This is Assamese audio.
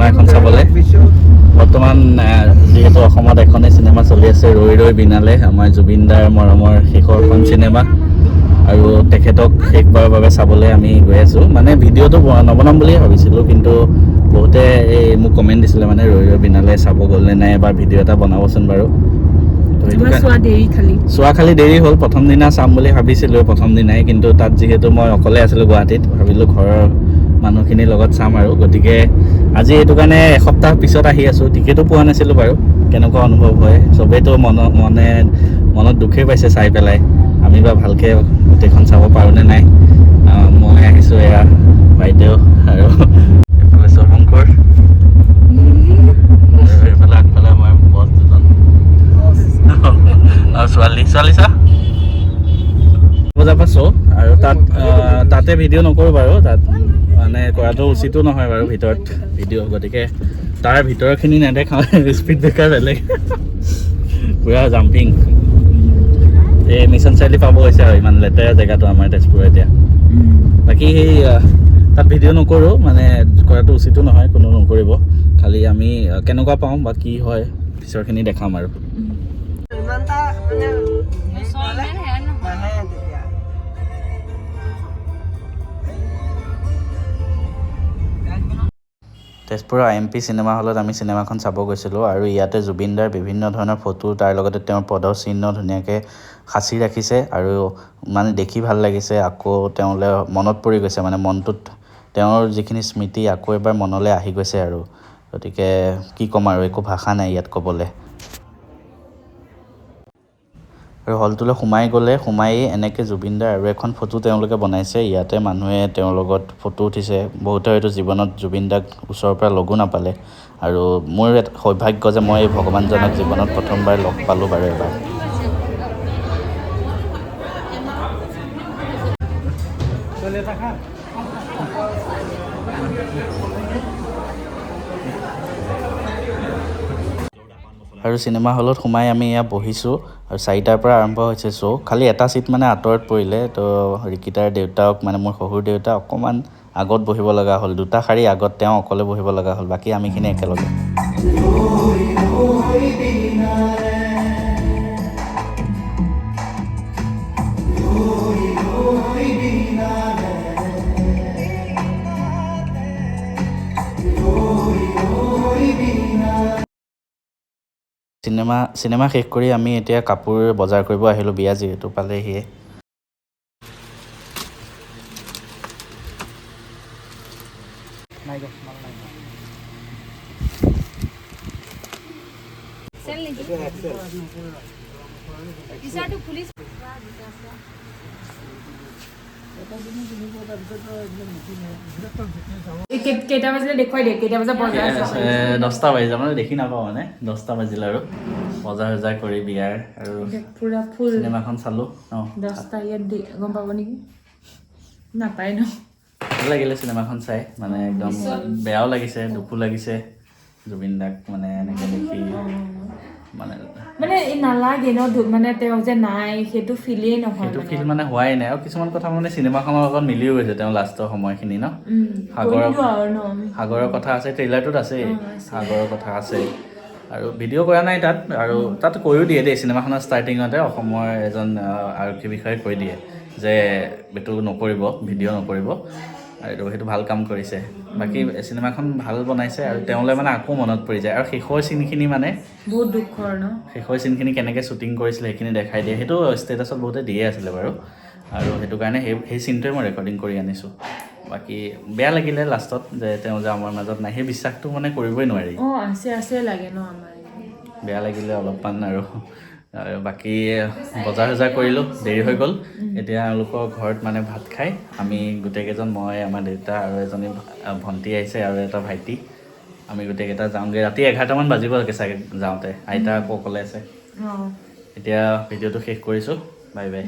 এখন চাবলৈ বৰ্তমান যিহেতু অসমত এখনেই চিনেমা চলি আছে ৰৈ ৰৈ বিনালে আমাৰ জুবিন দাৰ মৰমৰ শেষৰখন চিনেমা আৰু তেখেতক শেষবাৰৰ বাবে চাবলৈ আমি গৈ আছোঁ মানে ভিডিঅ'টো নবনাম বুলিয়ে ভাবিছিলোঁ কিন্তু বহুতে এই মোক কমেণ্ট দিছিলে মানে ৰৈ ৰৈ বিনালে চাব গ'লনে নাই এবাৰ ভিডিঅ' এটা বনাবচোন বাৰু চোৱা খালি দেৰি হ'ল প্ৰথম দিনা চাম বুলি ভাবিছিলোঁ প্ৰথম দিনাই কিন্তু তাত যিহেতু মই অকলে আছিলোঁ গুৱাহাটীত ভাবিলোঁ ঘৰৰ মানুহখিনিৰ লগত চাম আৰু গতিকে আজি এইটো কাৰণে এসপ্তাহ পিছত আহি আছোঁ টিকেটো পোৱা নাছিলোঁ বাৰু কেনেকুৱা অনুভৱ হয় চবেইতো মনত দুখেই পাইছে চাই পেলাই আমি বা ভালকৈ গোটেইখন চাব পাৰোঁনে নাই মই আহিছোঁ এয়া বাইদেউ আৰু এইফালে শুভঙ্কৰ এইফালে আগফালে আমাৰ বছ দুজন আৰু ছোৱালী চা বজাৰ পৰা শ্ব' আৰু তাতে ভিডিঅ' নকৰোঁ বাৰু তাত মানে কৰাটো উচিতো নহয় বাৰু ভিতৰত ভিডিঅ' গতিকে তাৰ ভিতৰৰখিনি নেদেখাওঁ স্পীড ব্ৰেকাৰ বেলেগ পূৰা জাম্পিং এই মিছন চাৰিআলি পাব হৈছে আৰু ইমান লেতেৰা জেগাটো আমাৰ তেজপুৰ এতিয়া বাকী সেই তাত ভিডিঅ' নকৰোঁ মানে কৰাটো উচিতো নহয় কোনো নকৰিব খালি আমি কেনেকুৱা পাওঁ বা কি হয় পিছৰখিনি দেখাম আৰু তেজপুৰৰ IMP চিনেমা হলত আমি চিনেমাখন চাব গৈছিলোঁ আৰু ইয়াতে জুবিন দাৰ বিভিন্ন ধৰণৰ ফটো তাৰ লগতে তেওঁৰ পদচিহ্ন ধুনীয়াকৈ সাঁচি ৰাখিছে আৰু মানে দেখি ভাল লাগিছে আকৌ তেওঁলৈ মনত পৰি গৈছে মানে মনটোত তেওঁৰ যিখিনি স্মৃতি আকৌ এবাৰ মনলৈ আহি গৈছে আৰু গতিকে কি ক'ম আৰু একো ভাষা নাই ইয়াত ক'বলৈ আৰু হলটোলৈ সোমায়েই এনেকৈ জুবিন দাৰ আৰু এখন ফটো তেওঁলোকে বনাইছে ইয়াতে মানুহে তেওঁৰ লগত ফটো উঠিছে বহুতে হয়তো জীৱনত জুবিন দাক ওচৰৰ পৰা লগো নাপালে আৰু মোৰ এটা সৌভাগ্য যে মই ভগৱানজনক জীৱনত প্ৰথমবাৰ লগ পালোঁ বাৰু এবাৰ আৰু চিনেমা হলত সোমাই আমি এয়া বহিছোঁ আৰু 4টাৰ পৰা আৰম্ভ হৈছে শ্ব' খালি এটা ছিট মানে আঁতৰত পৰিলে তো ৰিকিতাৰ দেউতাক মানে মোৰ শহুৰ দেউতা অকণমান আগত বহিব লগা হ'ল 2টা শাৰী আগত তেওঁ অকলে বহিব লগা হ'ল বাকী আমিখিনি একেলগে চিনেমা শেষ কৰি আমি এতিয়া কাপোৰ বজাৰ কৰিব আহিলোঁ বিয়া যিহেতু পালেহিয়ে কেইটা বাজিলে দেখুৱাই দিয়ে কেইটা বজাত বজাৰ 10টা বাজিলে মানে দেখি নাপাওঁ মানে 10টা বাজিলে আৰু বজাৰ কৰি বিয়াৰ আৰু পুৰা ফুল চিনেমাখন চালোঁ 10টা ইয়াত গম পাব নেকি নাপায় ন ভাল লাগিলে চিনেমাখন চাই মানে একদম বেয়াও লাগিছে দুখো লাগিছে জুবিন দাক মানে এনেকৈ দেখি মানে নালাগে ন মানে তেওঁ যে নাই সেইটো ফিলেই নহয় সেইটো ফিল মানে হোৱাই নাই আৰু কিছুমান কথা মানে চিনেমাখনৰ লগত মিলিও গৈছে তেওঁ লাষ্টৰ সময়খিনি ন সাগৰৰ কথা আছে ট্ৰেইলাৰটোত আছেই সাগৰৰ কথা আছে আৰু ভিডিঅ' কৰা নাই আৰু তাত কৈও দিয়ে দেই চিনেমাখনৰ ষ্টাৰ্টিঙতে অসমৰ এজন আৰক্ষী বিষয়াই কৈ দিয়ে যে এইটো নকৰিব ভিডিঅ' নকৰিব আৰু সেইটো ভাল কাম কৰিছে বাকী চিনেমাখন ভাল বনাইছে আৰু তেওঁলৈ মানে আকৌ মনত পৰি যায় আৰু শেষৰ চিনখিনি মানে বহুত দুখৰ ন শেষৰ চিনখিনি কেনেকৈ শ্বুটিং কৰিছিলে সেইখিনি দেখাই দিয়ে সেইটো ষ্টেটাছত বহুতে দিয়ে আছিলে বাৰু আৰু সেইটো কাৰণে সেই চিনটোৱে মই ৰেকৰ্ডিং কৰি আনিছোঁ বাকী বেয়া লাগিলে লাষ্টত যে তেওঁ যে আমাৰ মাজত নাই সেই বিশ্বাসটো মানে কৰিবই নোৱাৰি আছে লাগে ন আমাৰ বেয়া লাগিলে অলপমান আৰু বাকী বজাৰ কৰিলোঁ দেৰি হৈ গ'ল এতিয়া এওঁলোকৰ ঘৰত মানে ভাত খাই আমি গোটেইকেইজন মই আমাৰ দেউতা আৰু এজনী ভণ্টি আহিছে আৰু এটা ভাইটি আমি গোটেইকেইটা যাওঁগৈ ৰাতি 11টামান বাজিব চাগে যাওঁতে আইতা আকৌ অকলে আছে এতিয়া ভিডিঅ'টো শেষ কৰিছোঁ বাই বাই